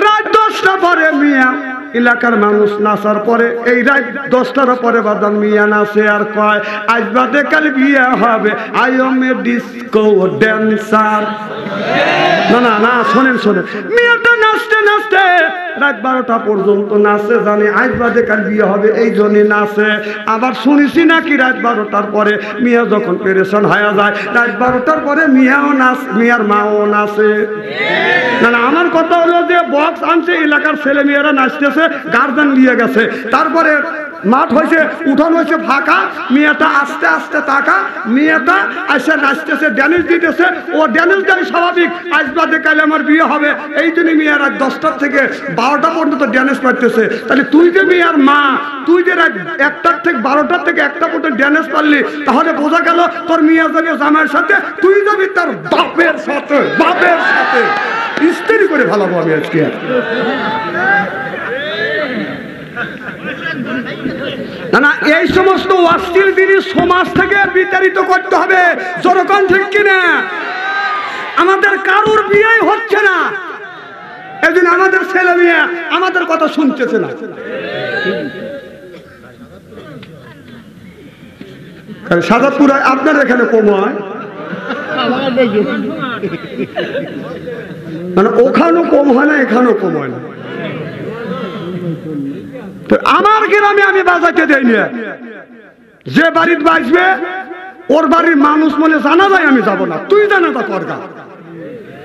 রাত 10টা পরে মিয়া এলাকার মানুষ নাচার পরে এই রাত 10টার পরে বাদাম মিয়া নাচে আর কয় আজ বাদে কাল বিয়ে হবে I M A disco dancer. না না না, শোনেন শোনেন, মেয়েটা নাচতে নাচতে রাত 12টা পর্যন্ত নাচে, জানে আজ বাদে কাল বিয়ে হবে এই জন্য নাচে। আবার শুনেছি নাকি রাত 12টার পরে মিয়া যখন পেরেশান হয়ে যায় রাত 12টার পরে মিয়াও নাচ, মিয়ার মাও নাচে। না না, আমার কথা হলো যে বক্স আনছে, এলাকার ছেলে মেয়েরা নাচতেছে, গার্জেন নিয়ে গেছে, তারপরে মাঠ হয়েছে, উঠান হয়েছে ফাঁকা, মেয়েটা আস্তে আস্তে তাকা, মেয়েটা এসে নাচতেছে, ড্যান্স দিতেছে, ও ড্যান্স দেয় স্বাভাবিক, আজ বাদে কালে আমার বিয়ে হবে এই জন্য মেয়ের রাত 10টা থেকে 12টা পর্যন্ত ড্যান্স পারতেছে। তাহলে তুই যে মেয়ের মা, তুই যে রাত 1টা থেকে 12টা থেকে 1টা পর্যন্ত ড্যান্স পারলি, তাহলে বোঝা গেল তোর মেয়ে যাবে জামাইয়ের সাথে, তুই যাবি তার বাপের সাথে, বাপের সাথে। ইস্তেরি করে ভালো আমি আজকে। না না, এই সমস্ত অশ্লীল জিনিস সমাজ থেকে বিতাড়িত করতে হবে, যখন ঠিক কিনা। আমাদের কারোর বিয়েই হচ্ছে না, এদিন আমাদের ছেলে মেয়ে আমাদের কথা শুনতেছে না। সাজাদপুর আপনার এখানে কম হয়, মানে ওখানেও কম হয় না, এখানেও কম হয় না। আমার গ্রামে আমি বাজাতে দেয়নি, যে বাড়ির বাজবে ওর বাড়ির মানুষ মনে জানা যায় আমি যাব না, তুই জানা তা কর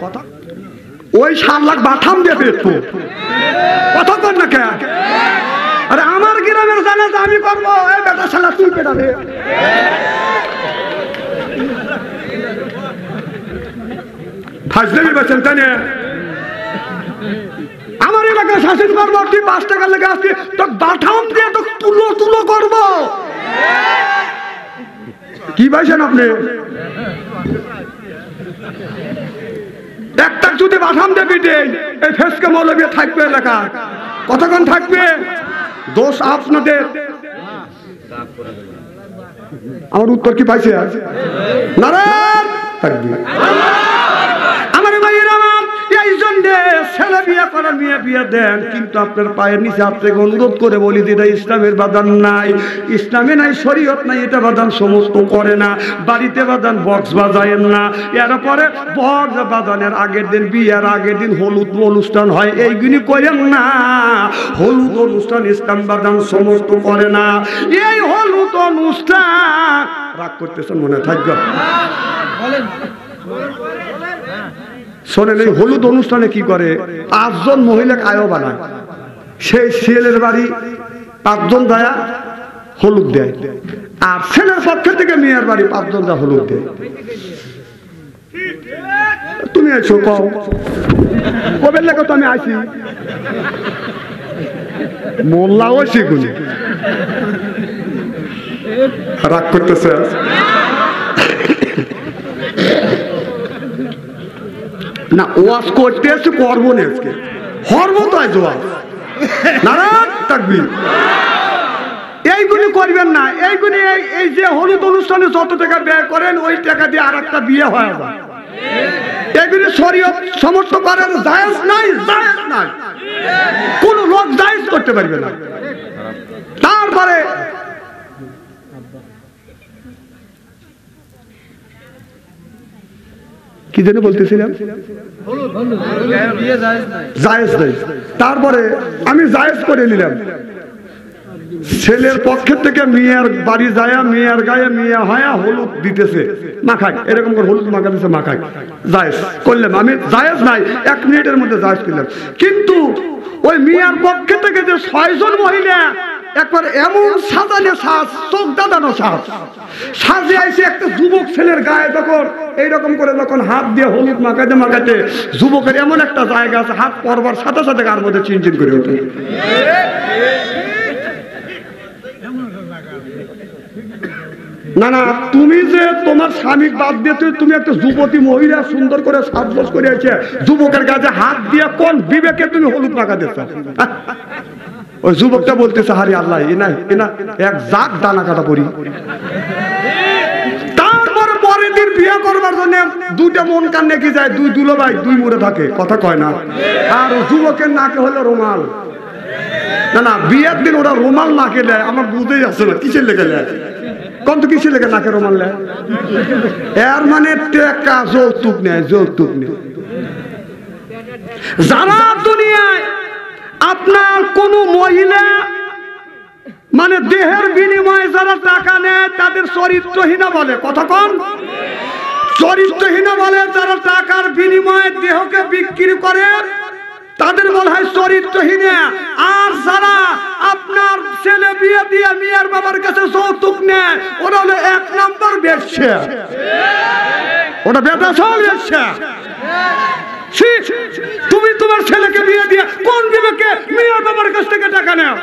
কথা। ওই 7 লাখ বাথাম দিয়ে পেটবো কথা কর না কে। আরে আমার গ্রামের জানা যে আমি করবো, এই বেটা শালা তুই পেটাবে। ফাজলামি বলছেন তাই না? আমার এলাকায় শাসন করবো, তুই 5 টাকা লেগে আসবি, তো বাথাম দিয়ে তো তুলো তুলো করবো। কি পাইছেন আপনি? একটা যদি বাথাম দিয়ে পিটে এই ফেসকে মৌলবি থাকবে এলাকা, কতক্ষণ থাকবে? দোষ আপনাদের। আমার উত্তর কি পাইছে? নারায়ণ থাকবে। আমার ভাইয়ের আমার এই জন্য ছেলে বিয়ে করার মেয়ে বিয়ে দেন, কিন্তু আপনার পায়ের নিচে আপনাকে অনুরোধ করে বলি দিদা, ইসলামের বাদান নাই, ইসলামে নাই, শরীয়ত নাই, এটা বাদান সমস্ত করে না। বাড়িতে বাদান বক্স বাজায়েন না, এরপরে বক্স বাজানের আগের দিন, বিয়ের আগের দিন হলুদ অনুষ্ঠান হয়, এইগুলি করেন না। হলুদ অনুষ্ঠান ইসলাম বাদান সমস্ত করে না। এই হলুদ অনুষ্ঠান রাগ করতেছেন মনে থাকবে, শোনেন, এই হলুদ অনুষ্ঠানে কি করে? 5 জন মহিলাকে আয়ো বানায়, সেই ছেলের বাড়ি 5 জন যায় হলুদ দেয়, আর ছেলের পক্ষ থেকে মেয়ের বাড়ি 5 জন যা হলুদ দেয়। তুমি আইছো কও, কবে লেখো তো আমি আইছি, মোল্লাও শিখুনি, রাগ করতেছে। না ওয়াজ করতে এসে করবো না, আজকে হরবো তো আজ ওয়াজ। নারায়ণ তাকবীর। এইগুলি করবেন না, এইগুলি এই যে হলুদ অনুষ্ঠানে যত টাকা ব্যয় করেন ওই টাকা দিয়ে আর একটা বিয়ে হয়ে যায়। এগুলি শরীয়ত সমর্থন করার জায়েজ নাই, জায়েজ নাই, কোন লোক জায়েজ করতে পারবে না। তারপরে কি যেন বলতেছিলাম, জায়েজ নাই। তারপরে আমি জায়েজ করে নিলাম, ছেলের পক্ষের থেকে মেয়ের বাড়ি যায়, মেয়ের গায়ে মেয়ে হয় হলুদ দিতেছে, মাখায়, এরকম করে হলুদ মাখাতেছে, মাখায়, জায়েজ করলাম। আমি জায়েজ নাই 1 মিনিটের মধ্যে জায়েজ করলাম। কিন্তু ওই মেয়ের পক্ষে থেকে যে 6 জন মহিলা একবার এমন সাজানো সাজ, চোখ দাদানো সাজ সাজে আইছে একটা যুবক ছেলের গায়ে, তখন এইরকম করে যখন হাত দিয়ে হলুদ মাখাতে মাখাতে যুবকের এমন একটা জায়গা আছে, হাত পরবার সাথে সাথে গার মধ্যে চিনচিন করে ওঠে। না না, তুমি যে তোমার স্বামী বাদ দিয়ে তুমি একটা যুবতী মহিলা সুন্দর করে সাজগোজ করে আছে, যুবকের কাছে হাত দিয়ে কোন বিবেকে তুমি হলুদ মাখাতেছ? ওই যুবকটা বলতেছে, হারি আল্লাহ, এনা এক জাত দানা কাটা পড়ি। তারপরে পরের দিন বিয়ে বিয়ে করবার জন্য দুইটা মন কান নেকি যায়, দুই দুলো ভাই দুই মুড়ে থাকে, কথা কয় না। আর যুবকের নাকে হলো রুমাল। না না, বিয়ের দিন ওরা রুমাল নাকে দেয়, আমার বুঝতেই যাচ্ছে না কিসের লেগে দেয়। কম তো কিসের লেগে নাকে রুমাল দেয়? এর মানে টাকা যৌতুক নেয়, যৌতুক নেয়। যারা দুনিয়ায় আপনার কোন মহিলা মানে দেহের বিনিময়ে যারা টাকা নেয় তাদের চরিত্রহীনা বলে, কথা কন, চরিত্রহীনা বলে। যারা টাকার বিনিময়ে দেহকে বিক্রি করে তাদের বলা হয় চরিত্রহীনা। আর যারা আপনার ছেলে বিয়ে দিয়ে মিয়ার বাবার কাছে যৌতুক নেয় ওরা হলো 1 নম্বর বেশ্যা, ওটা বেদাসল বেশ্যা। তুমি তোমার ছেলেকে বিয়ে দিয়ে কোন বিবেকে মিয়ার বাবার কাছ থেকে টাকা নেও?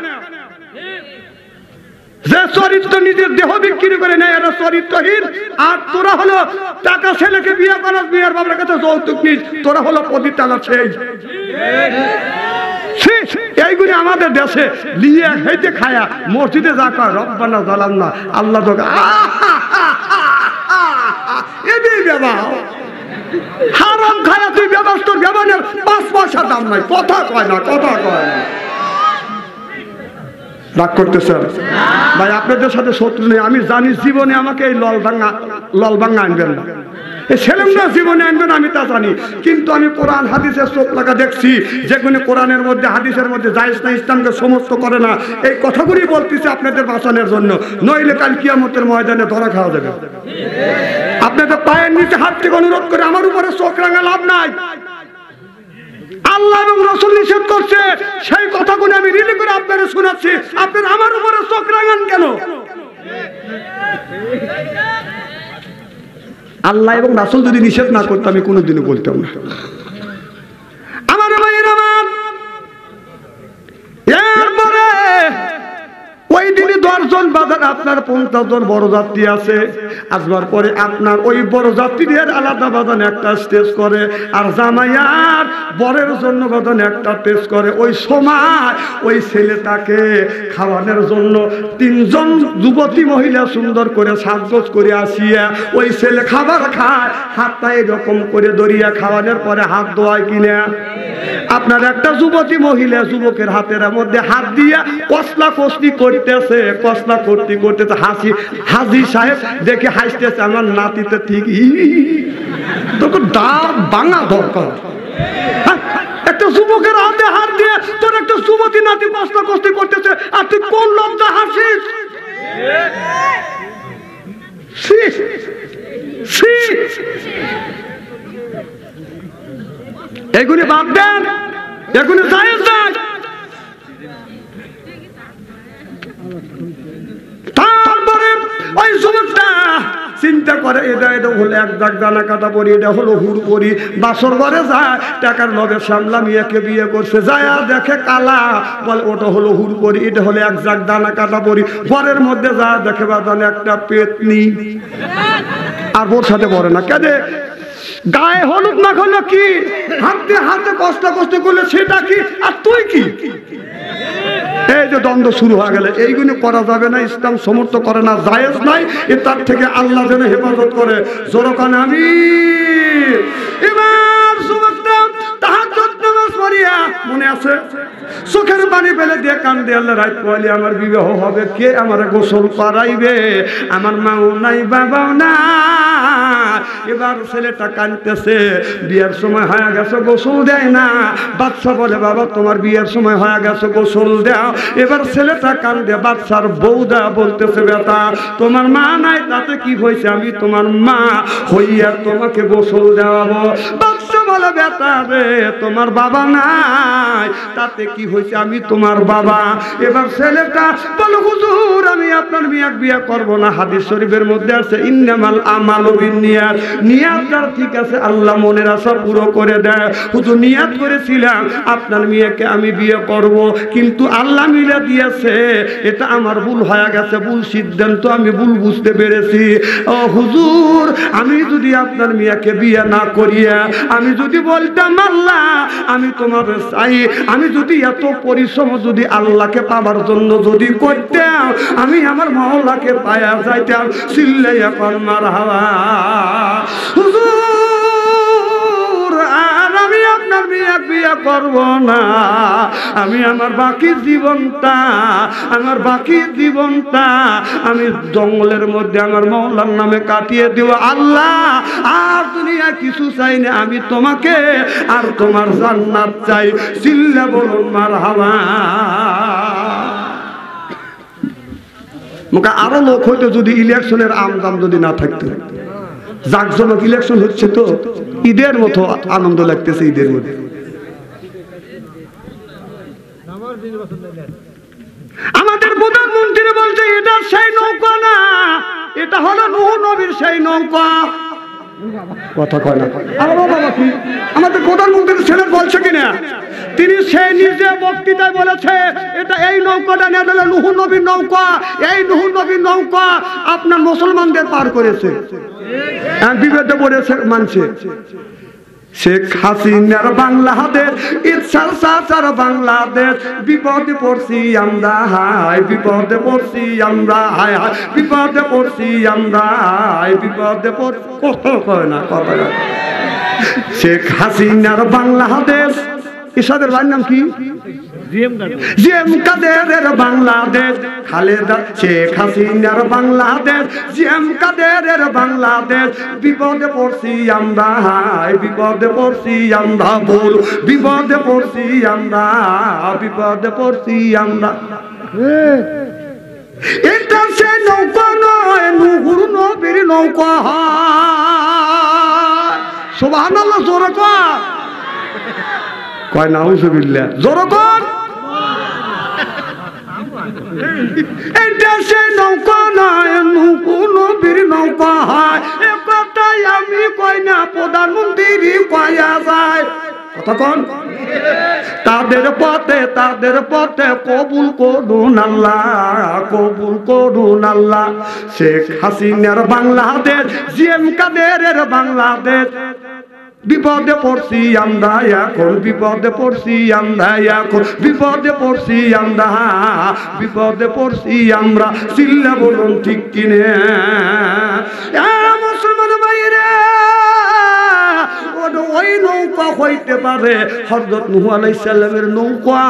যে চরিত্র নিজের দেহ বিক্রি করে নেয় এরা চরিত্রহীন। আর তোরা হলো টাকা ছেলেকে বিয়ে করার বিয়ের বাবার কাছে যৌতুক নিস, তোরা হলো পতিতালা। এইগুলি আমাদের দেশে লিয়ে হেঁটে খায়া মসজিদে যা কয় রব্বানা জালামনা আল্লাহ তোকে এটাই ব্যবহার হারাম খায়া তুই ব্যবস্থা, তোর ব্যবহারের 5 পয়সার দাম নাই, কথা কয় না, কথা কয় না। রাগ করতেছেন ভাই? আপনাদের সাথে শত্রু নেই, আমি জানি। জীবনে আমাকে এই ললভাঙ্গা আনবেন না, এই ছেলেমরা জীবনে আনবেন, আমি তা জানি। কিন্তু আমি কোরআন হাদিসের চোখ লাগা দেখছি, যেগুলি কোরআনের মধ্যে হাদিসের মধ্যে জায়েজ না, ইসলামকে সমস্ত করে না। এই কথাগুলি বলতেছি আপনাদের বাঁচানোর জন্য, নইলে কাল কিয়ামতের ময়দানে ধরা খাওয়া যাবে। আপনাদের পায়ের নিচে হাত থেকে অনুরোধ করে আমার উপরে চোখ রাঙা লাভ নাই। আল্লাহ এবং রাসূল নিষেধ করছে, সেই কথাগুলো আমি রিলি করে আপনাদের শোনাচ্ছি। আপনারা আমার উপরে চোখ রাঙান কেন? আল্লাহ এবং রাসূল যদি নিষেধ না করতো আমি কোনোদিনও বলতাম না। আমার ভাইয়ের আমার, এরপরে ওই দিনই 10 জন বাজার আপনার 50 জন বড় যাত্রী আছে। আসবার পরে আপনার ওই বড় যাত্রীদের আলাদা বাজান একটা স্টেজ করে, আর জামাইয়ার বরের জন্য বাজান একটা স্টেজ করে। ওই সময় ওই ছেলেটাকে খাওয়ানোর জন্য 3 জন যুবতী মহিলা সুন্দর করে সাজগোজ করে আসিয়া ওই ছেলে খাবার খায়, হাতটা এরকম করে দরিয়া খাওয়ানোর পরে হাত ধোয়ায় কিনা। আপনার একটা যুবতী মহিলা যুবকের হাতের মধ্যে হাত দিয়া কসলা কসলি করতেছে, কসলা করতে করতেছে। হাজি সাহেব দেখে হাসতেছে, আমার নাতিতে ঠিক তোকে দাঁত ভাঙা দরকার। একটা যুবকের হাতে হাত দিয়ে তোর একটা যুবতী নাতি কসলা কসলি করতেছে, আর তুই কোন লজ্জা হাসিস? এগুলি বাদ দেন, এগুলি জায়েজ নাই। তারপরে ওই যুবকটা চিন্তা করে এটা হলো 1 দাগ দানা কাটা পরি, এটা হলো হুর পরি। বাসর ঘরে যায়, টাকার লোভে সামলা মেয়েকে বিয়ে করছে, যায় দেখে কালা, বলে ওটা হলো হুর পরি, এটা হলো 1 দাগ দানা কাটা পরি। ঘরের মধ্যে যায় দেখে বাজানে একটা পেতনি, আর ওর সাথে পড়ে না। কেন গায়ে হলুদ না করলো কি, হাতে হাতে কষ্ট কষ্ট করলে সেটা কি, আর তুই কি? এই যে দ্বন্দ্ব শুরু হয়ে গেলে এইগুলো করা যাবে না, ইসলাম সমর্থ করে না, জায়েজ নাই। তার থেকে আল্লাহ যেন হেফাজত করে। জোরকান আমি এবার যুবকটা তাহাজ্জুদ নামাজ পড়িয়া মনে আছে চোখের পানি ফেলে দিয়ে কান্দে, আল্লাহ রাত পড়লে আমার বিবাহ হবে, কে আমার গোসল করাইবে? আমার মাও নাই, বাবাও না। এবার ছেলেটা কাঁদতেছে, বিয়ের সময় হয়ে গেছে, গোসল দেয় না। বাচ্চা বলে বাবা তোমার বিয়ের সময় হয়ে গেছে, গোসল দাও। এবার ছেলেটা কান্দে, বাচ্চার বউদা বলতেছে বেটা তোমার মা নাই, তাতে কি হয়েছে, আমি তোমার মা হইয়া তোমাকে গোসল দেওয়াবো। বাচ্চা বলে বেটা রে তোমার বাবা নাই, তাতে কি হয়েছে, আমি তোমার বাবা। এবার ছেলেটা বলো হুজুর আমি আপনার মেয়েকে বিয়ে করবো না। হাদিস শরীফের মধ্যে আছে ইন্নামাল আমালু বিন্নিয়াত, নিয়াতটা ঠিক আছে, আল্লাহ মনের আশা পুরো করে দেয়। হুজুর নিয়াত করেছিলাম আপনার মেয়েকে আমি বিয়ে করব, কিন্তু আল্লাহ মিলে দিয়েছে, এটা আমার ভুল হয়ে গেছে, ভুল সিদ্ধান্ত, আমি ভুল বুঝতে পেরেছি। ও হুজুর আমি যদি আপনার মেয়েকে বিয়ে না করিয়া আমি যদি বলতাম আল্লাহ আমি তোমার চাই, আমি যদি এত পরিশ্রম যদি আল্লাহকে পাবার জন্য যদি করতাম, আমি আমার মাওলাকে পায়া যাইতাম। চিল্লাইয়া কর মারহাবা। হুজুর আর আমি আপনার বিয়ে করব না, আমি আমার বাকি জীবনটা আমি জঙ্গলের মধ্যে আমার মাওলার নামে কাটিয়ে দেব। আল্লাহ আর দুনিয়া কিছু চাই না, আমি তোমাকে আর তোমার জান্নাত চাই। চিল্লা বলুন মারহাবা। মুখে আরো লোক হইতো যদি ইলেকশনের আমদাম যদি না থাকতো। জাকজমক ইলেকশন হচ্ছে তো ঈদের মতো আনন্দ লাগতেছে ঈদের মধ্যে। আমাদের প্রধানমন্ত্রী বলছে এটা সেই নৌকা না, এটা হলো নূহ নবীর সেই নৌকা। কথা কয় না বাবা কি আমাদের প্রধানমন্ত্রীর ছেলে বলছে কিনা? তিনি সে নিজে বক্তৃতায় বলেছে এটা এই নৌকাটা নিয়ে হলো নূহ নবীর নৌকা। এই নূহ নবীর নৌকা আপনার মুসলমানদের পার করেছে, বিভেদে পড়েছে মানছে। শেখ হাসিনার বাংলাদেশ, ইচ্ছার সাচার বাংলাদেশ, বিপদে পড়ছি আমরা হায়, বিপদে পড়ছি আমরা হায় হায়, বিপদে পড়ছি আমরা হায়, বিপদে পড়ছি। কথা কয় না কথা। শেখ হাসিনার বাংলাদেশ, ইসাদের ভাইয়ের নাম কি? জিএম কাদেরের বাংলাদেশ, খালেদা শেখ হাসিনার বাংলাদেশ, জিএম কাদেরের বাংলাদেশ, বিপদে পড়ছি আমরা হায়, বিপদে পড়ছি আমরা বল, বিপদে পড়ছি আমরা, বিপদে পড়ছি আমরা। এটা সে নৌকা নয়, নূহ নবীর নৌকা। সুবহানাল্লাহ জোরে কয় নাউজুবিল্লাহ জোরে কর। এটা সে নৌকা নয়, নূহ নবীর নৌকা হয়। এ কথাই আমি কই না, প্রধানমন্ত্রী কয়া যায়। কথা কোন? তাদের পথে কবুল করুন আল্লাহ, কবুল করুন আল্লাহ। শেখ হাসিনার বাংলাদেশ, জিএম কাদেরের বাংলাদেশ, বিপদে পড়ছি আমরা এখন, বিপদে পড়ছি আমরা এখন, বিপদে পড়ছি আমরা, বিপদে পড়ছি আমরা। চিল্লা বলুন ঠিক কিনে? মুসলমান ভাইরা ওই নৌকা হইতে পারে হযরত নূহ আলাইহিস সালামের নৌকা।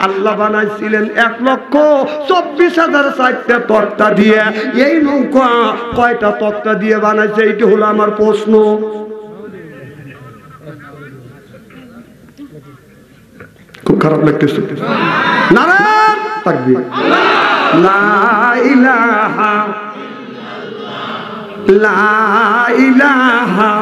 আল্লাহ বানাইছিলেন 1,24,000 চারটা তক্তা দিয়ে। এই নৌকা কয়টা তক্তা দিয়ে বানাইছে এইটা হলো আমার প্রশ্ন। খুব খারাপ লাগতেছে। নারায়ণ তাকবীর, লা ইলাহা লা ইলাহা।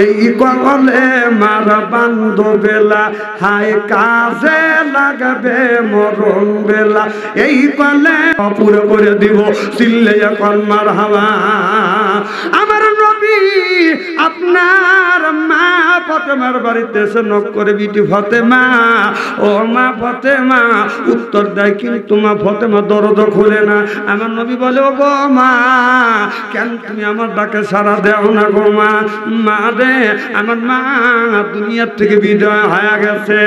এই কলে মার বান্ধবেলা হায় কাজে লাগবে মরণ বেলা। এই কলে পুরো করে দিব চিল্লে এখন মারহাবা। আমার নবী আপনার মা ফাতেমার বাড়িতে এসে নক করে, বিটি ফাতেমা, ও মা ফাতেমা। উত্তর দেয় কিন্তু মা ফাতেমা দরজা খুলে না। আমার নবী বলে, ও গো মা, কেন তুমি আমার ডাকে সাড়া দেও না গো মা? মা রে, আমার মা দুনিয়ার থেকে বিদায় হয়ে গেছে।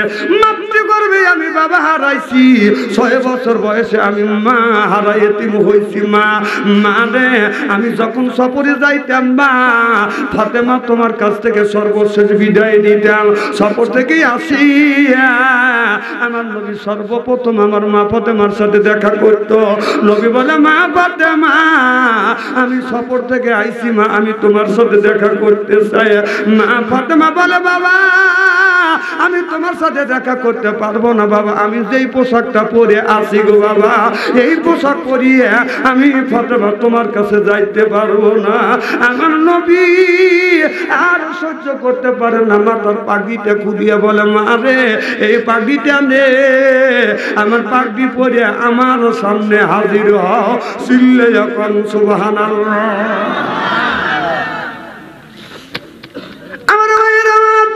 মাতৃগর্ভে আমি বাবা হারাইছি, 6 বছর বয়সে আমি মা হারাই এতিম হয়েছি। মা রে, আমি যখন সফরে যাইতাম মা ফাতেমা তোমার কাছ থেকে সর্বশেষ বিদায় নিতাম। সফর থেকেই আসি আমার নবী সর্বপ্রথম আমার মা ফাতেমার সাথে দেখা করত। নবী বলে, মা ফাতেমা, আমি সফর থেকে আইছি মা, আমি তোমার সাথে দেখা করতে চাই। মা ফাতেমা বলে, বাবা আমি তোমার সাথে দেখা করতে পারবো না বাবা, আমি যেই পোশাকটা পরে আসি গো বাবা, এই পোশাক পরিয়ে আমি ফাতেমা তোমার কাছে যাইতে পারবো না। আমার নবী আর সহ্য করতে পারে না, মাথার পাগড়িটা খুলিয়ে বলে, মা রে, এই পাগড়িটা নে, আমার পাগড়ি পরে আমার সামনে হাজির হও। চিল্লে যখন সুবহানাল্লাহ। আমার ভাইয়ের আমার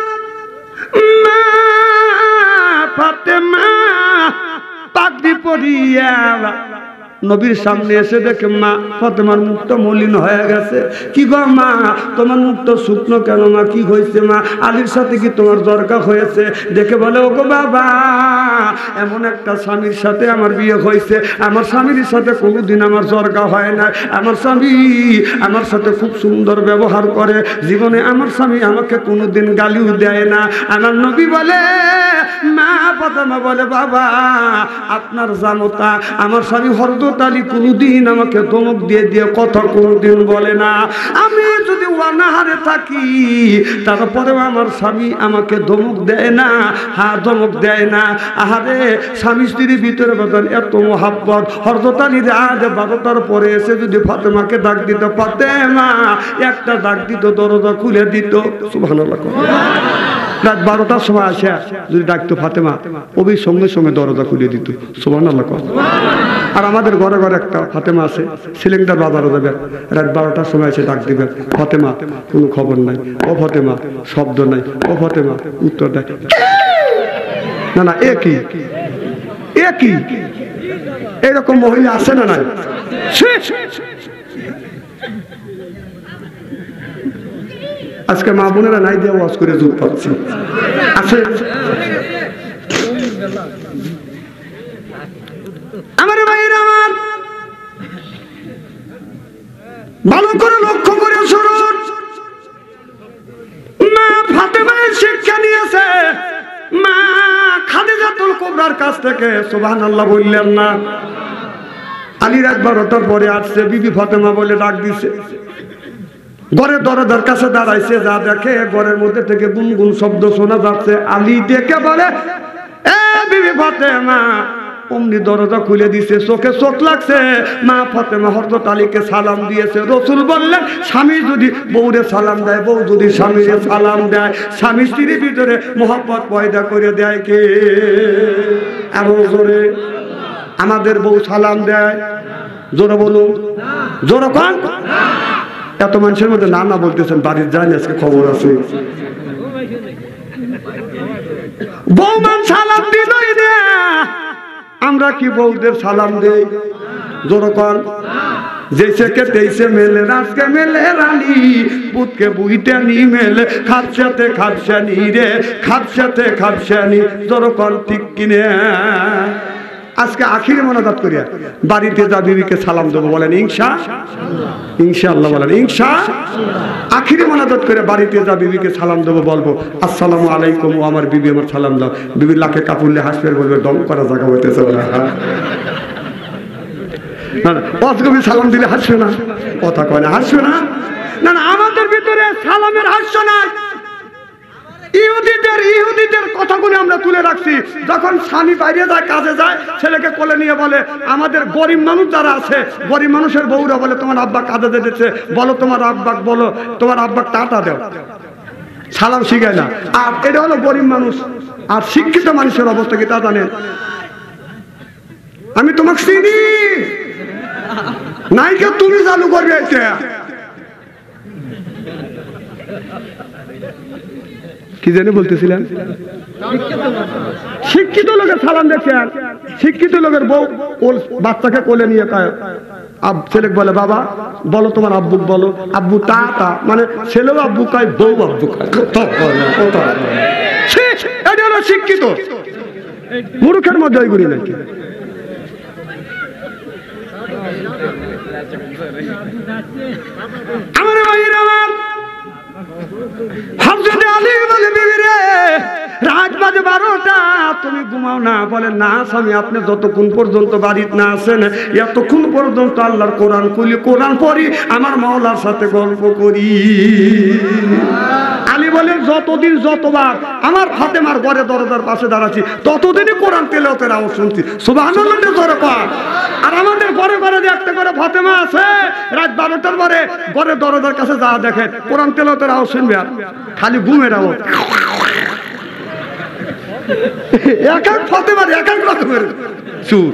মা ফাতেমা পাগড়ি পরিয়া নবীর সামনে এসে দেখে মা ফাতেমার মুখটা মলিন হয়ে গেছে। কি গো মা, তোমার মুখটা শুকনো কেন মা, কি হয়েছে মা? আলীর সাথে কি তোমার দরকার হয়েছে? দেখে বলে ওগো বাবা, এমন একটা স্বামীর সাথে আমার বিয়ে হয়েছে, আমার স্বামীর সাথে কোনোদিন আমার দরকার হয় না। আমার স্বামী আমার সাথে খুব সুন্দর ব্যবহার করে, জীবনে আমার স্বামী আমাকে কোনোদিন গালিও দেয় না। আমার নবী বলে, মা ফাতেমা বলে বাবা আপনার জানোতা আমার স্বামী হযরত আলী কোনোদিন আমাকে ধমক দিয়ে দিয়ে কথা কোনোদিন বলে না। আমি যদি অনাহারে থাকি তারপরেও আমার স্বামী আমাকে ধমক দেয় না, হ্যাঁ ধমক দেয় না। আহারে স্বামী স্ত্রীর ভিতরে বলেন এত মোহাব্বত। হযরত আলী রাত 12টার পরে এসে যদি ফাতেমাকে ডাক দিত, ফাতেমা একটা ডাক দিত, দরজা খুলে দিত। সুবহানাল্লাহ। রাত 12টার সময় আসে যদি ডাকতো ফাতেমা, ওই সঙ্গে সঙ্গে দরজা খুলে দিত। সুবহানাল্লাহ। আর আমাদের ঘরে ঘরে একটা ফাতেমা আছে, সিলিন্ডার বাজারে যাবে, রাত 12টার সময় এসে ডাক দিবেন, ফাতেমা কোনো খবর নাই, ও ফাতেমা শব্দ নাই, ও ফাতেমা উত্তর দেয় না। না একই এরকম মহিলা আছে না নাই? আজকে মা বোনেরা নাই দিয়ে ওয়াজ করে জোর পাচ্ছি আছে। আমার ভাইয়েরা আমার ভালো করে লক্ষ্য করে শুনুন, মা ফাতেমার শিক্ষা নিয়েছে মা খাদিজাতুল কুবরার কাছ থেকে। সুবহানাল্লাহ বললেন না? আলী রাত 12টার পরে আসছে, বিবি ফাতেমা বলে ডাক দিছে। ঘরের দরজার কাছে দাঁড়াইছে, যা দেখে ঘরের মধ্যে থেকে গুনগুন শব্দ শোনা যাচ্ছে। আলী ডেকে বলে এ বিবি ফাতেমা, অমনি দরজা খুলে দিছে, চোখে চোখ লাগছে। মা ফাতেমা হযরত আলীকে সালাম দিয়েছে। রাসূল বললেন স্বামী যদি বউরে সালাম দেয়, বউ যদি স্বামীরে সালাম দেয়, স্বামী স্ত্রীর ভিতরে মোহাব্বত পয়দা করে দেয় কে? আরো জোরে। আমাদের বউ সালাম দেয়? জোরে বলুন, জোরে কোন? এত মানুষের মধ্যে না না বলতেছেন, বাড়ির যান আজকে খবর আছে। বউমান সালাম দিলই না, আমরা কি বউদের সালাম দেই? জোরকর जैसे के तैसे मेले रात के मेले रानी बुत के बुईते नी मेले खापशाते खापशानी रे खापशाते खापशानी जरकन ठीक किने आज के आखिरी मोनाजात करिया बाड़ीते जा बीबी के सलाम देबो बोलेन इंशाअल्लाह इंशाअल्लाह बोलेन इंशाअल्लाह आखिरी मोनाजात करे बाड़ीते जा बीबी के सलाम देबो बोलबो अस्सलामु आलाइकुम ও আমার বিবি আমার সালাম দাও বিবি লাখে কাপুরলে হাসবে বলবে দম করা জায়গা হইতেছে না না পাঁচ কবি সালাম দিলে হাসবে না কথা কয় না হাসবে না না না আমাদের ভিতরে সালামের হাস্য নাই ইহুদিদের কথাগুলো আমরা তুলে রাখছি যখন স্বামী বাইরে যায় কাজে যায় ছেলেকে কোলে নিয়ে বলে আমাদের গরিব মানুষ যারা আছে গরিব মানুষের বউরা বলে তোমার আব্বা কাজে যেতেছে বলো তোমার আব্বাক বলো তোমার আব্বাক টাটা দাও সালাম শিখায় না আর এটা হলো গরিব মানুষ আর শিক্ষিত মানুষের অবস্থা কি তা জানেন আমি তোমাকে চিনি নাইকে তুমি চালু করবে এটা কি জানি বলতেছিলেন শিক্ষিত লোকের সালাম দেখছেন শিক্ষিত লোকের বউ বাচ্চাকে কোলে নিয়ে কয় ছেলে বলে বাবা বলো তোমার আব্বুক বলো আব্বু তা তা মানে ছেলেও আব্বু কয় বউ আব্বু কয় এটা হলো শিক্ষিত মূর্খের মধ্যে ওইগুলি নাকি আমার ভাইয়েরা আমার হযরত আলী বলে বিবি রে রাত বাজে 12টা তুমি ঘুমাও না বলে না স্বামী আপনি যতক্ষণ পর্যন্ত বাড়িতে না আসেন এতক্ষণ পর্যন্ত আল্লাহর কোরআন খুলি কোরআন পড়ি আমার মাওলার সাথে গল্প করি আলী বলে যতদিন যতবার আমার ফাতেমার ঘরে দরজার পাশে দাঁড়াচ্ছি ততদিনই কোরআন তেলাওয়াতের আওয়াজ শুনছি সুবহানাল্লাহ জোরে কর আর আমাদের ঘরে ঘরে যে একটা করে ফাতেমা আছে রাত 12টার পরে ঘরে দরজার কাছে যা দেখে কোরআন তেলাওয়াতের আওয়াজ শুনবে আর খালি ঘুমের আওয়াজ এক এক ফাতেমার এক এক রকমের সুর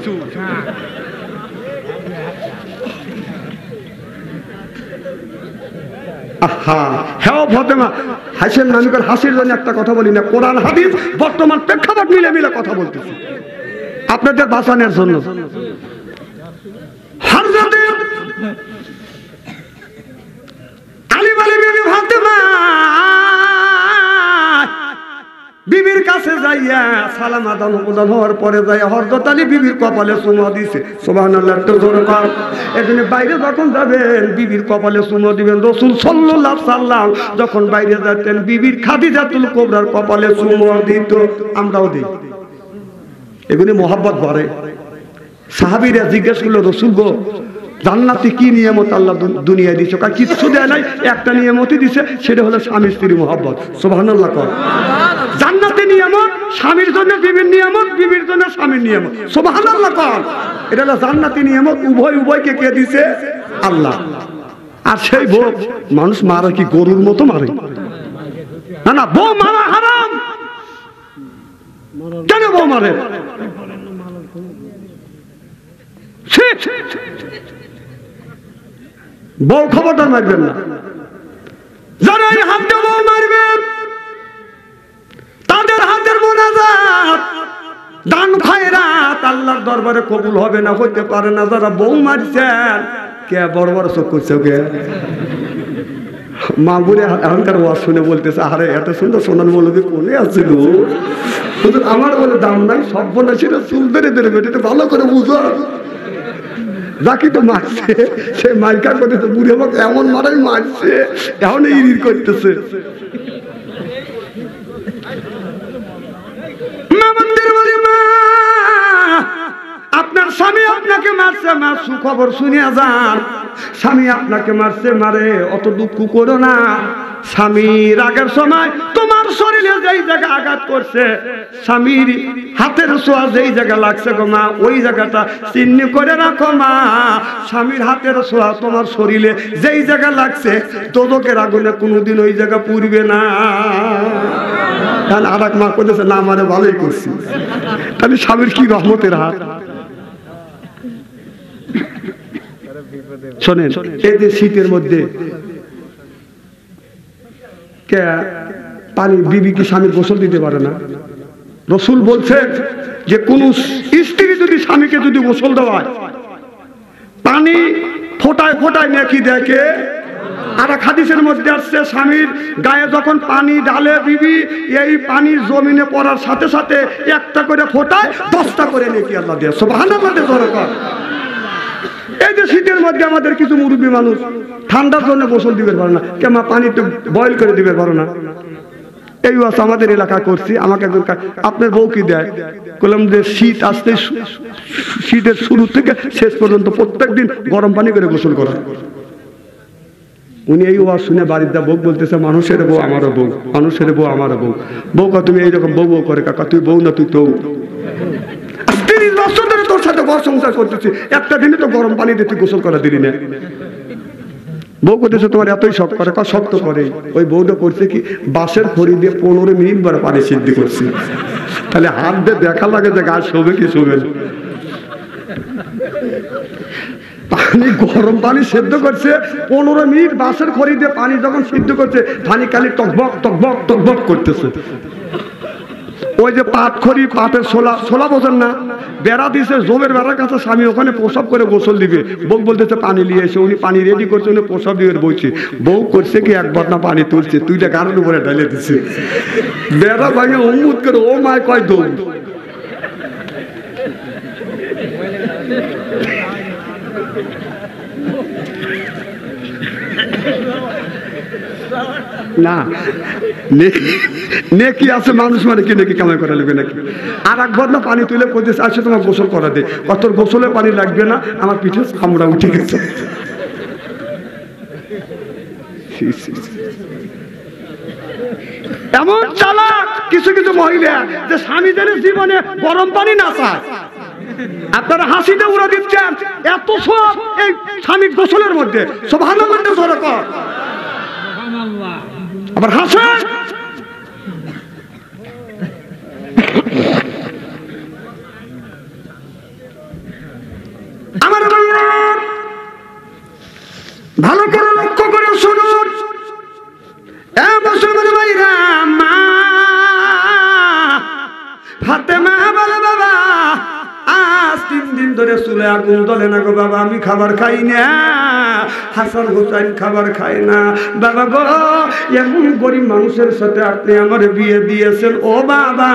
হ্যাঁ ফাতেমা হাসেন না আমি হাসির জন্য একটা কথা বলি না কোরআন হাদিস বর্তমান প্রেক্ষাপট মিলে মিলে কথা বলতেছি আপনাদের বাঁচানোর জন্য হযরত আলী বলে বিবি ফাতেমা বিবির কাছে যাইয়া সালাম আদান প্রদান হওয়ার পরে যাইয়া হযরত আলী বিবির কপালে চুমা দিছে। সুবহানাল্লাহ, একটু জোরে কর। এজন্য বাইরে যখন যাবেন বিবির কপালে চুমা দিবেন। রাসূল সাল্লাল্লাহু আলাইহি সাল্লাম যখন বাইরে যেতেন বিবির খাদিজাতুল কুবরার কপালে চুমা দিত, আমরাও দিই। এগুলি মোহাব্বত বাড়ে। সাহাবীরা জিজ্ঞেস করলো, রাসূল গো জান্নাতে কি নিয়ামত আল্লাহ দুনিয়ায় দিয়েছে? কার কিচ্ছু দেয় নাই, একটা নিয়ামতই দিয়েছে, সেটা হলো স্বামী স্ত্রীর মোহাব্বত। সুবহানাল্লাহ কর। জান্নাতে নিয়ামত, স্বামীর জন্য বিবির নিয়ামত, বিবির জন্য স্বামীর নিয়ামত। সুবহানাল্লাহ কর। এটা হলো জান্নাতি নিয়ামত। উভয়কে কে দিছে? আল্লাহ। আর সেই বউ মানুষ মারে কি গরুর মতো মারে? না না, বউ মারা হারাম। কেন বউ মারে? বউ খবরদার মারবেন না। যারা এই হাতে বউ মারবেন তাদের হাতের মোনাজাত দান খয়রাত আল্লাহর দরবারে কবুল হবে না, হইতে পারে না। যারা বউ মারছেন কে বড় বড় চোখ করছে, কে মা বলে এখনকার ওয়াজ শুনে বলতেছে, আরে এত সুন্দর সোনার মৌলবী কোনে আছিল, আমার বলে দাম নাই, সব বলে ছিল চুল ধরে ধরে বেটে ভালো করে বুঝো। যাকে তো মারছে সে মাইকা করতেছে, বুড়ে আমাকে এমন মারাই মারছে, এখন ইরির করতেছে। আপনার স্বামী আপনাকে মারছে, মা সুখবর শুনিয়া যান। স্বামী আপনাকে মারছে, মারে অত দুঃখ করো না। স্বামীর আগের সময় তোমার শরীরে যেই জায়গা আঘাত করছে, স্বামীর হাতের ছোঁয়া যেই জায়গা লাগছে গো মা, ওই জায়গাটা চিহ্ন করে রাখো মা। স্বামীর হাতের ছোঁয়া তোমার শরীরে যেই জায়গা লাগছে, দোজখের আগুনে কোনোদিন ওই জায়গা পুড়বে না। আর এক মা করেছে, না মানে ভালোই করছি। তাহলে স্বামীর কি রহমতের হাত। শোনেন, এই যে শীতের মধ্যে কে পানি বিবি কি স্বামীর গোসল দিতে পারে না? রাসূল বলছেন যে কোন স্ত্রী যদি স্বামীকে যদি গোসল দেওয়ায়, পানি ফোটায় ফোটায় নেকি দেখে। আর এক হাদিসের মধ্যে আসছে, স্বামীর গায়ে যখন পানি ঢালে বিবি, এই পানির জমিনে পড়ার সাথে সাথে একটা করে ফোটায় 10টা করে নেকি আল্লাহ দেয়। সুবহানাল্লাহ। এই যে শীতের মধ্যে আমাদের কিছু মুরব্বী মানুষ ঠান্ডার জন্য গোসল দিবে পারে না, কেমন পানি একটু বয়েল করে দিবে পারো না। এই ওয়াজ আমাদের এলাকা করছি। আমাকে আপনার বউ কি দেয়? বললাম যে শীত আসতে, শীতের শুরু থেকে শেষ পর্যন্ত প্রত্যেকদিন গরম পানি করে গোসল করা। উনি এই ওয়াজ শুনে বাড়িতে বউ বলতেছে, মানুষের বউ আমারও বউ, মানুষের বউ আমারও বউ। বউ কা তুমি এইরকম বউ বউ করে, কাকা তুই বউ না, তুই তো 30 বছর ধরে তোর সাথে ঘর সংসার করতেছি, একটা দিনে তো গরম পানি দিয়ে তুই গোসল করা দিলি না। বউ করতেছে তোমার এতই শখ করে, শখ তো করে। ওই বউটা করছে কি, বাঁশের খড়ি দিয়ে 15 মিনিট বার পানি সিদ্ধ করছে। তাহলে হাত দিয়ে দেখা লাগে যে গাছ শোবে কি শোবে। পানি গরম পানি সেদ্ধ করছে 15 মিনিট, বাঁশের খড়ি দিয়ে পানি যখন সিদ্ধ করছে, পানি খালি টকবক টকবক টকবক করতেছে। ওই যে পাট খড়ি, পাটের ছোলা বোঝেন না, বেড়া দিছে, জমের বেড়ার কাছে স্বামী ওখানে প্রসাব করে গোসল দিবে। বউ বলতেছে পানি নিয়ে এসে, উনি পানি রেডি করছে, উনি প্রসাব দিয়ে বইছে। বউ করছে কি, এক বদনা পানি তুলছে, তুইটা গানের উপরে ঢেলে দিচ্ছে। বেড়া ভাঙে উম্মুত করে, ও মায় কয় দৌড়। না নেকি আছে, মানুষ মানে কি নেকি কামাই করা লাগবে নাকি? আর এক বদনা পানি তুলে কইতেছে, আসে তোমার গোসল করা দে। কত গোসলে পানি লাগবে না, আমার পিঠে চামড়া উঠে গেছে। এমন চালাক কিছু কিছু মহিলা যে স্বামীদের জীবনে গরম পানি না চায়। আপনারা হাসিতে উড়া দিচ্ছেন, এত সব এই স্বামী গোসলের মধ্যে। সুবহানাল্লাহ। আবার হাসেন। আমার ভালো করে লক্ষ্য করে শুনুন, মুসলমান ভাইরা, মা ফাতেমা বলে, বাবা আজ 3 দিন ধরে চুলে আগুন জ্বলে না গো বাবা, আমি খাবার খাই না। হাসান হোসেন খাবার খায় না। বাবা গো, এমন গরিব মানুষের সাথে আপনি আমার বিয়ে দিয়েছেন। ও বাবা,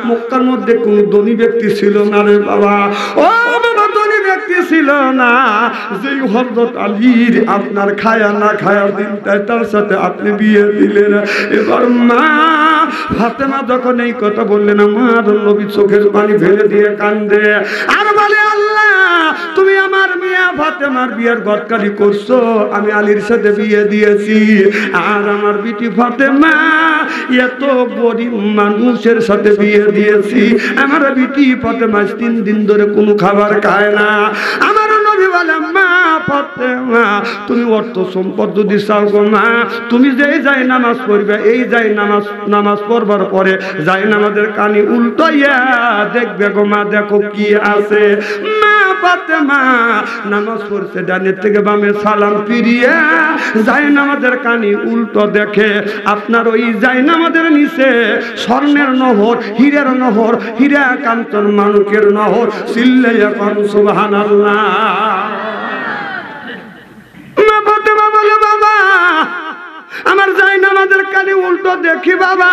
মক্কার মধ্যে কোন ধনী ব্যক্তি ছিল না রে বাবা। ও বাবা, ধনী ব্যক্তি ছিল না। যে হযরত আলীর আপনার খায়া না খায়ার দিন তার সাথে আপনি বিয়ে দিলেন। এবার মা ফাতেমা যখন এই কথা বললেন, আমার নবী চোখের পানি ফেলে দিয়ে কান্দে আর বলে, আল্লাহ তুমি আমার মিয়া ফাতেমার বিয়ের গদকারি করছো। আমি আলীর সাথে বিয়ে দিয়েছি, আর আমার বিটি ফাতেমা এত গরিব মানুষের সাথে বিয়ে দিয়েছি। আমার বিটি ফাতেমা 3 দিন ধরে কোনো খাবার খায় না। আমার নবী বলে, মা ফাতেমা তুমি অর্থ সম্পদ যদি চাও গো মা, তুমি যেই যাই নামাজ পড়বে, এই যাই নামাজ পড়বার পরে যাই নামাজের কানি উল্টাইয়া দেখবে গো মা, দেখো কি আছে। মা ফাতেমা নামাজ পড়ছে, ডানের থেকে বামে সালাম ফিরিয়ে যাই নামাজের কানি উল্টো দেখে আপনার ওই যাই নামাজের নিচে স্বর্ণের নহর, হীরের নহর, হীরা কাঞ্চন মাণিকের নহর। চিল্লাইয়া কোন সুবহানাল্লাহ। মা ফাতেমা বলে, বাবা আমার যাই নামাজের কানি উল্টো দেখি বাবা,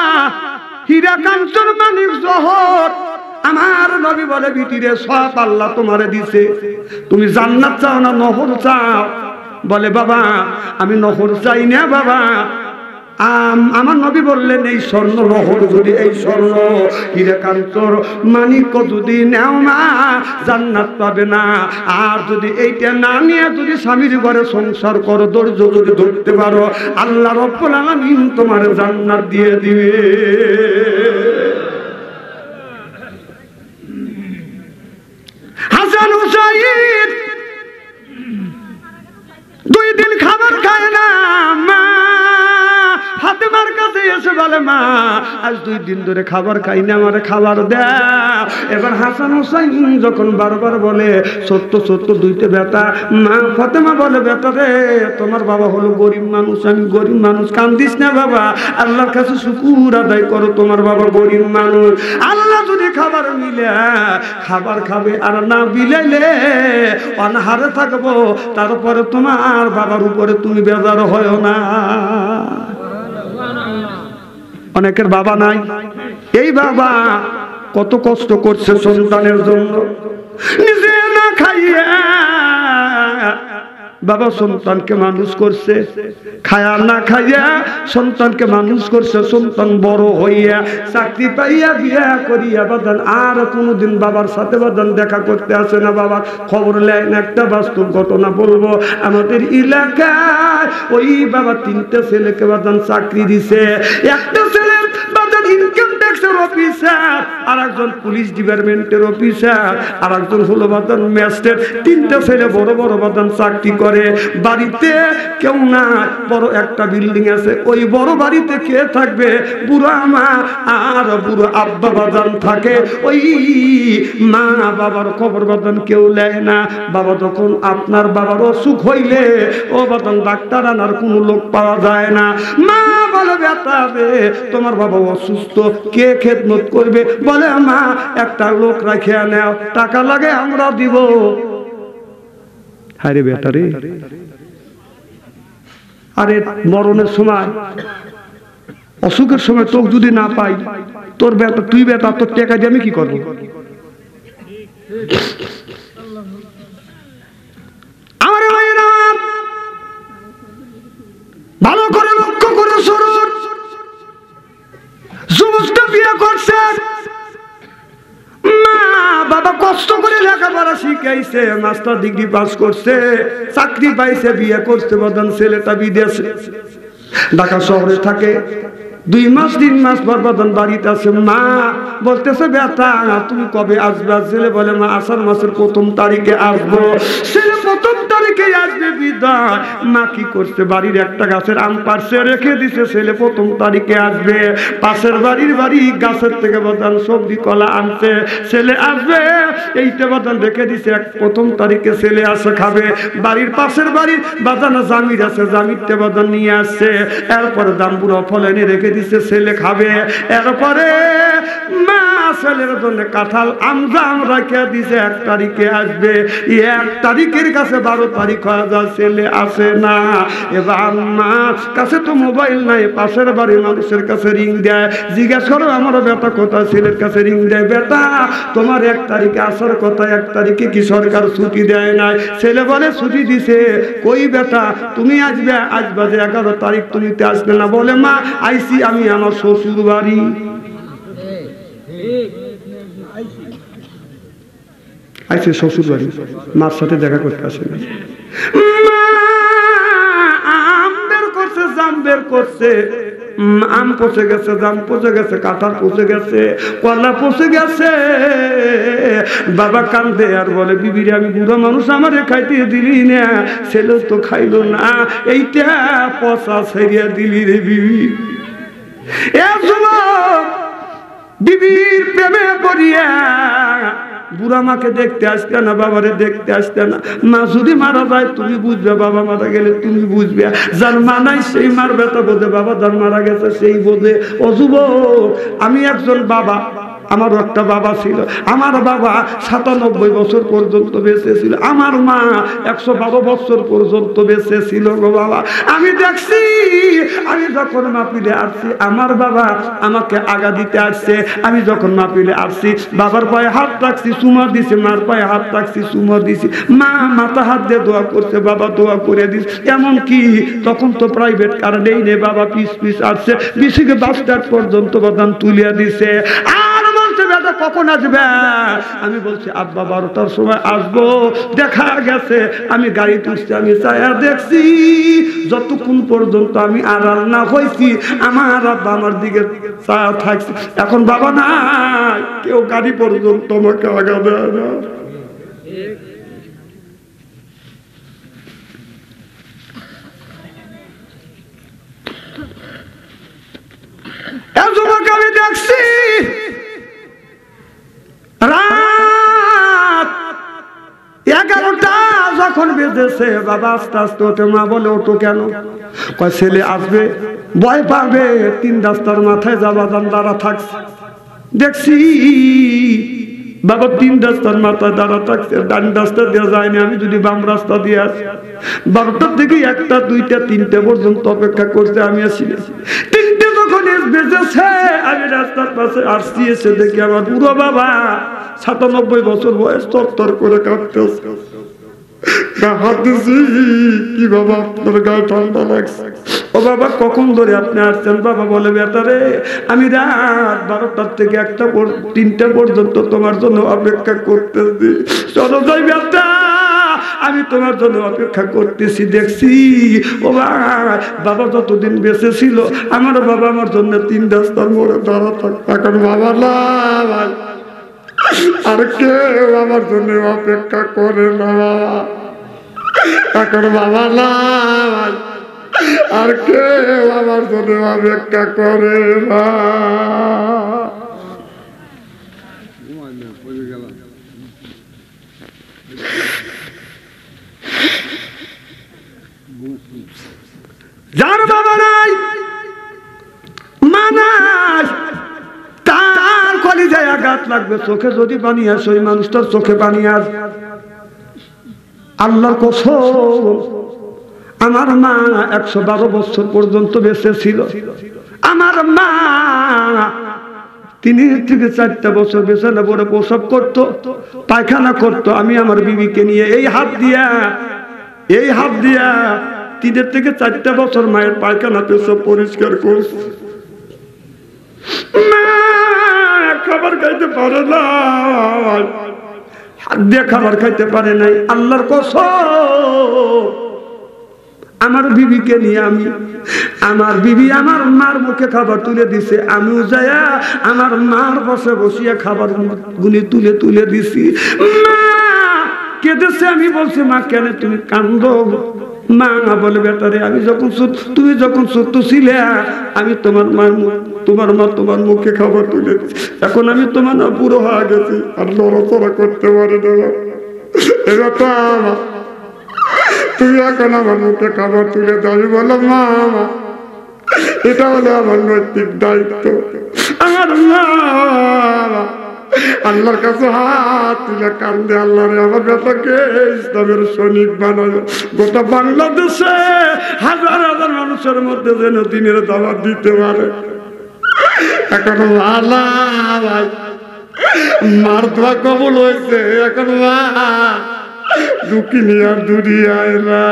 হীরা কাঞ্চন মাণিক জহর। আমার নবী বলে, বিটিরে সব আল্লাহ তোমারে দিছে, তুমি জান্নাত চাও না নহর চাও? বলে, বাবা আমি নহর চাই না বাবা। আমার নবী বললেন, এই স্বর্ণ নহর যদি, এই স্বর্ণ হীরা কাঞ্চন মানিক যদি নেও মা, জান্নাত পাবে না। আর যদি এইটা না নিয়ে যদি স্বামীর ঘরে সংসার করো, ধৈর্য যদি ধরতে পারো, আল্লাহ রাব্বুল আলামিন তোমার জান্নাত দিয়ে দিবে। হাসান হুসাইন 2 দিন খাবার খায় না। মা ফাতেমার কাছে এসে বলে, মা আজ 2 দিন ধরে খাবার খাই না, আমারে খাবার দাও। এবার হাসান হুসাইন যখন বারবার বলে, সত্য সত্য 2টা বেটা। মা ফাতেমা বলে, বেটা রে তোমার বাবা হলো গরিব মানুষ, আমি গরিব মানুষ, কান্দিস না বাবা, আল্লাহর কাছে শুকর আদায় করো, তোমার বাবা গরিব মানুষ। আল্লাহ যদি খাবার মিলে খাবার খাবে, আর না বিলাইলে অনাহারে থাকবো, তারপরে তোমার বাবার উপরে তুমি বেজার হয় না। অনেকের বাবা নাই, এই বাবা কত কষ্ট করছে সন্তানের জন্য, নিজে না খাইয়া বাবা সন্তানকে মানুষ করছে, খায়া না খাইয়া সন্তানকে মানুষ করছে। সন্তান বড় হইয়া চাকরি পাইয়া বিয়া করিয়া বাদান আর কোনোদিন বাবার সাথে বাদান দেখা করতে আসে না, বাবার খবর নেয় না। একটা বাস্তব ঘটনা বলবো, আমাদের এলাকায় ওই বাবা 3টে ছেলেকে বাদান চাকরি দিছে। একটা ছেলে বাদান ইনকাম ট্যাক্সের অফিসার, আর একজন পুলিশ ডিপার্টমেন্টের অফিসার, আর একজন হলো বাদান ম্যাজিস্ট্রেট। 3টা ছেলে বড় বড় বাদান চাকরি করে। বাড়িতে কেউ না, বড় একটা বিল্ডিং আছে, ওই বড় বাড়িতে কে থাকবে? বুড়া মা আর বুড়ো আব্বা বাদান থাকে। ওই মা বাবার খবর বাদান কেউ নেয় না। বাবা যখন আপনার বাবার অসুখ হইলে ও বাদান ডাক্তার আনার কোনো লোক পাওয়া যায় না। মা বলে, বেটা রে তোমার বাবা অসুস্থ, কে খেদমত করবে? বলে, মা একটা লোক রাখিয়া নেও, টাকা লাগে আমরা দিব। আরে বেটা রে, আরে মরণের সময় অসুখের সময় তোকে যদি না পাই, তোর বেটা তুই বেটা, তোর টাকা দিয়ে আমি কি করবো? আমার ভাইরা ভালো করে লক্ষ্য করে শুনুন, যুবকটা বিয়ে করছে, মা বাবা কষ্ট করে লেখাপড়া শিখাইছে, মাস্টার ডিগ্রি পাস করছে, চাকরি পাইছে, বিয়ে করছে। বদন ছেলেটা বিদেশে ঢাকা শহরে থাকে। 2 মাস 3 মাস পর বদন বাড়িতে আছে। মা বলতেছে, বেটা তুমি কবে আসবে? ছেলে বলে, মা আষাঢ় মাসের 1ম তারিখে আসবো। ছেলে 1ম তারিখে আসবে বিদায়। মা কি করছে, বাড়ির একটা গাছের আম পাড়ছে রেখে দিছে, ছেলে 1ম তারিখে আসবে। পাশের বাড়ির গাছের থেকে বদন সবজি কলা আনছে, ছেলে আসবে। এইটা বদন রেখে দিছে, 1ম তারিখে ছেলে আসে খাবে। বাড়ির পাশের বাড়ির বাজানো জামির আছে, জামিরটা বদন নিয়ে আসছে। এরপরে জাম্বুরা ফল এনে রেখে দিছে, ছেলে খাবে। এরপরে মা ছেলের জন্য কাঁঠাল আমজাম রাখিয়া দিছে 1 তারিখে আসবে, 1 তারিখের কাছে 12 তারিখ হয়ে যায়, ছেলে আসে না। এবার আম্মার কাছে তো মোবাইল নাই, পাশের বাড়ির মানুষের কাছে রিং দেয়, জিজ্ঞেস করো আমার বেটা কোথায়, ছেলের কাছে রিং দেয়, বেটা তোমার 1 তারিখে আসার কথা, 1 তারিখে কি সরকার ছুটি দেয় নাই? ছেলে বলে ছুটি দিছে। কই বেটা তুমি আসবে, আজ বাজে 11 তারিখ, তুমি তো আসবে না। বলে মা আইসি আমি আমার শ্বশুর বাড়ি। আইসি শ্বশুর বাড়ি, মার সাথে দেখা করতে আসে না। আম বের করছে, জাম বের করছে, আম পচে গেছে, জাম পচে গেছে, কাঁঠাল পচে গেছে, কলা পচে গেছে। বাবা কান্দে আর বলে বিবিরে আমি বুড়ো মানুষ, আমারে খাইতে দিলি না, ছেলে তো খাইলো না, এইটা পচা ছেড়িয়া দিলি রে বিবি। বিবির প্রেমে পড়িয়া বুড়া মাকে দেখতে আসতে না, বাবারে দেখতে আসতে না। মা যদি মারা যায় তুমি বুঝবে, বাবা মারা গেলে তুমি বুঝবে। যার মা নাই সেই মার ব্যথা বোঝে, বাবা যার মারা গেছে সেই বোঝে। ও যুবক, আমি একজন বাবা, আমারও একটা বাবা ছিল। আমার বাবা 97 বছর পর্যন্ত বেঁচে ছিল, আমার মা 112 বছর পর্যন্ত বেঁচে ছিল গো বাবা। আমি দেখছি, আমি যখন মাহফিলে আসছি আমার বাবা আমাকে আগা দিতে আসছে, আমি যখন মাহফিলে আসছি বাবার পায়ে হাত রাখছি, চুমা দিছে, মার পায়ে হাত রাখছি, চুমা দিছি, মা মাথা হাত দিয়ে দোয়া করছে, বাবা দোয়া করে দিস। এমন কি তখন তো প্রাইভেট কার নেই রে বাবা, পিস পিস আসছে, বিশিকে বাস স্ট্যান্ড পর্যন্ত বাদাম তুলিয়া দিছে। কখন আসবে? আমি বলছি আব্বা 12টার সময় আসবো। দেখা গেছে আমি গাড়ি তুলছি, আমি চায়া দেখছি যতক্ষণ পর্যন্ত আমি আড়াল না হয়েছি আমার আব্বা আমার দিকে চায়া থাকছে। এখন বাবা না, কেউ গাড়ি পর্যন্ত আমাকে আগা দেয় না। আমি দেখছি রাত 11টা যখন বেজেছে, বাবা আস্তে আস্তে ওঠে, মা বলে ওঠো কেন? কয় ছেলে আসবে, ভয় পাবে, 3 রাস্তার মাথায় যাবা দাঁড়া থাকছে। দেখছি বাবা 3 রাস্তার মাথায় দাঁড়া থাকছে, ডান রাস্তা দিয়ে যায়নি, আমি যদি বাম রাস্তা দিয়ে আসি। 12টার থেকে 1টা 2টা 3টে পর্যন্ত অপেক্ষা করতে আমি আসি। 3টে যখন বেজেছে আমি রাস্তার পাশে আসছি, এসে দেখি আমার বুড়ো বাবা 97 বছর বয়স তরতর করে কাঁপতেছে। কি বাবা আপনার গায়ে ঠান্ডা লাগছে? ও বাবা কখন ধরে আপনি আসছেন? বাবা বলে বেটারে আমি রাত 12টার থেকে 1টা 3টা পর্যন্ত তোমার জন্য অপেক্ষা করতেছি। চলো যাই বেটা, আমি তোমার জন্য অপেক্ষা করতেছি। দেখছি ও বাবা যতদিন বেঁচে ছিল আমার বাবা আমার জন্য 3 রাস্তার মোড়ে দাঁড়া থাকতো। এখন বাবা না ভাই, আর কেউ আমার জন্য অপেক্ষা করে না বাবা। এখন বাবা না ভাই, আর কেউ আমার জন্য অপেক্ষা করে না। যার বাবা নাই মা নাই, তার কলিজায় আঘাত লাগবে, চোখে যদি পানি আসে ওই মানুষটার চোখে পানি আসে। আল্লাহর কসম আমার মা 112 বছর পর্যন্ত বেঁচে ছিল। আমার মা 3 থেকে 4টা বছর বিছানা পড়ে প্রসব করতো, পায়খানা করতো। আমি আমার বিবিকে নিয়ে এই হাত দিয়া 3 থেকে 4টা বছর মায়ের পায়খানা পেশাব পরিষ্কার করছি। মা খাবার খাইতে পারে না, হাত দিয়ে খাবার খাইতে পারে নাই। আল্লাহর কসম আমার বিবিকে নিয়ে আমার বিবি আমার মার মুখে খাবার তুলে দিছে, আমিও যাইয়া আমার মার পাশে বসিয়া খাবার গুলি তুলে তুলে দিছি। মা কেঁদেছে, আমি বলছি মা কেন তুমি কান্দো? মা বলে বেটারে আমি যখন তুমি যখন ছোট্ট ছিলে আমি তোমার মা তোমার মুখে খাবার তুলে দিছি। এখন আমি তোমার না বুড়ো হয়ে গেছি, আর লড়াচড়া করতে পারে না। তুমি এখন আমার মুখে খাবার তুলে দাও। আমি বললাম মা এটা হলো আমার নৈতিক দায়িত্ব। আমার মা আল্লাহর কাছে হাত তুলে কান্দে, আল্লাহ রে আমার বেটাকে ইসলামের সৈনিক বানায়। গোটা বাংলাদেশে হাজার হাজার মানুষের মধ্যে যেন দিনের দাওয়াত দিতে পারে। এখন আল্লাহ ভাই মার দোয়া কবুল হয়েছে, এখন দুঃখী নিয়ে আর দুনিয়ায় না।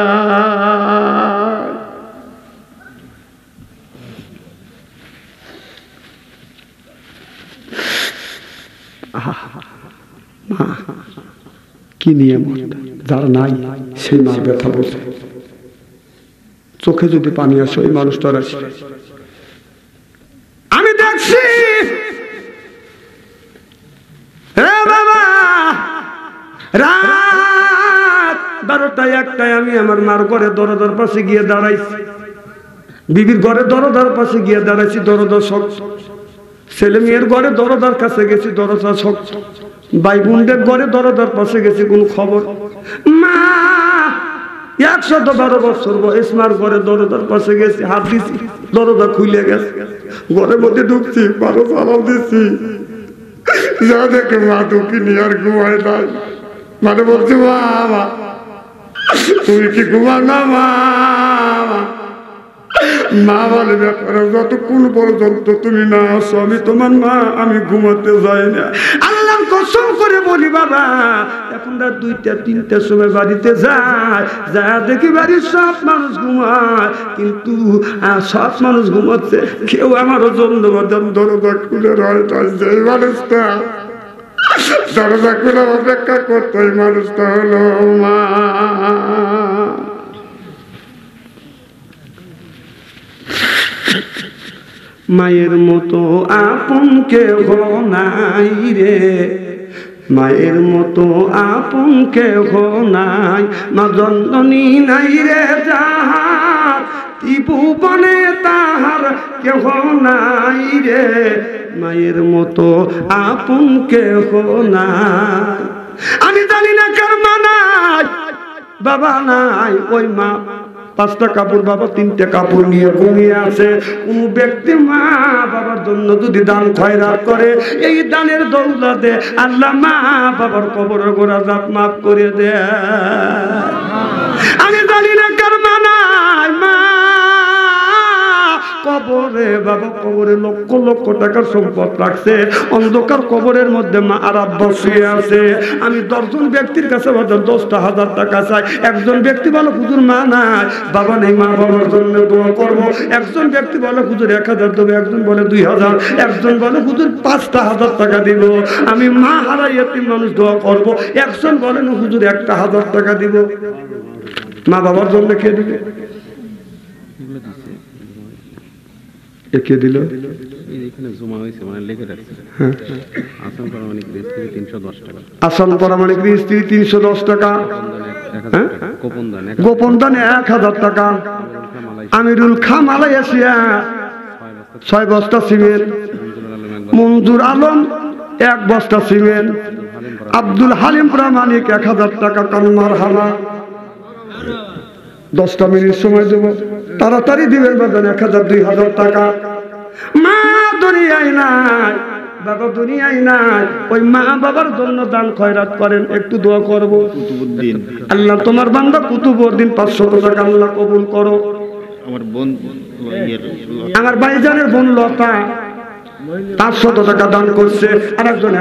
কি নিয়ম, যার নাই সেই মার ব্যথা বোঝে। চোখে যদি পানি আসে ওই মানুষটার আসে। আমি দেখছি রাত 12টা 1টায় আমি আমার মার ঘরে দরজার পাশে গিয়ে দাঁড়াইছি, বিবির ঘরে দরজার পাশে গিয়ে দাঁড়াইছি। দরজা শক্ত, ছেলে মেয়ের ঘরে দরজার কাছে গেছি, দরজা শক্ত। ভাই বোনদের ঘরে দরজার পাশে গেছি, কোন খবর। মা 112 বছর বয়স, মার ঘরে দরজার পাশে গেছি, হাত দিছি, দরজা খুলে গেছে। ঘরের মধ্যে ঢুকছি, বারো চালাও দিছি, যা দেখে মা দুঃখী নিয়ে আর ঘুমায় নাই। মানে বলছি মা তুমি কি ঘুমা না? মা বলে ব্যাপারে যতক্ষণ পর্যন্ত তুমি না আসো আমি তোমার মা, আমি ঘুমাতে যাই না। আল্লাহ কসম করে বলি বাবা, এখন রাত 2টা 3টার সময় বাড়িতে যায়, যা দেখি বাড়ির সব মানুষ ঘুমায়, কিন্তু সব মানুষ ঘুমাচ্ছে, কেউ আমারও জন্য দরজা খুলে রয়েছে। এই মানুষটা দরজা খুলে অপেক্ষা করতো, এই মানুষটা হলো মা। মায়ের মতো আপন কেহ নাই রে, মায়ের মতো আপন কেহ নাই, মা জননী নাই রে যাহার, ত্রিভুবনে তাহার কেহ নাই রে, মায়ের মতো আপন কেহ নাই। আমি জানি না কার মা নাই, বাবা নাই, ওই মা 5টা কাপড়, বাবা 3টে কাপড় নিয়ে ঘুমিয়ে আছে। কোন ব্যক্তি মা বাবার জন্য যদি দান খয়রাত করে, এই দানের দৌলতে আল্লাহ মা বাবার কবরের গোড়া জাত মাফ করে দেয়। আমি জানি না কার মা নাই, মা কবরে, বাবা কবরে লক্ষ লক্ষ টাকার সম্পদ রাখছে, অন্ধকার কবরের মধ্যে মা আর আব্বা শুয়ে আছে। আমি 10 জন ব্যক্তির কাছে 10,000 টাকা চাই। একজন ব্যক্তি বলে হুজুর মা নাই, বাবা নেই, মা বাবার জন্য দোয়া করব। একজন ব্যক্তি বলে হুজুর 1000 দেবো, একজন বলে 2000, একজন বলে হুজুর 5,000 টাকা দিব। আমি মা হারা এতিম মানুষ দোয়া করব। একজন বলেন হুজুর 1,000 টাকা দিব। মা বাবার জন্য কে দিবে? কে দিল? এখানে জমা হয়েছে, মানে লিখে রাখছে। আসাম পারমাণিক রেজিস্ট্রি 310 টাকা, আসাম পারমাণিক রেজিস্ট্রি 310 টাকা, গোপন দান 1000 টাকা, আমিরুল খা মালয়েশিয়া 6 বস্তা সিমেন্ট, মঞ্জুর আলম 1 বস্তা সিমেন্ট, আব্দুল হালিম প্রামাণিক 1000 টাকা, কান্নার হালা। 10টা মিনিট সময় দেবো, তাড়াতাড়ি দিবেন বাজান। 1000 2000 টাকা। মা দুনিয়ায় নাই, বাবা দুনিয়ায় নাই, ওই মা বাবার জন্য দান খয়রাত করেন, একটু দোয়া করবো। আল্লাহ তোমার বান্দা কুতুবউদ্দিন 500 টাকা আল্লাহ কবুল করো। আমার ভাইজানের বোন লতা 500 টাকা দান করছে, আর একজন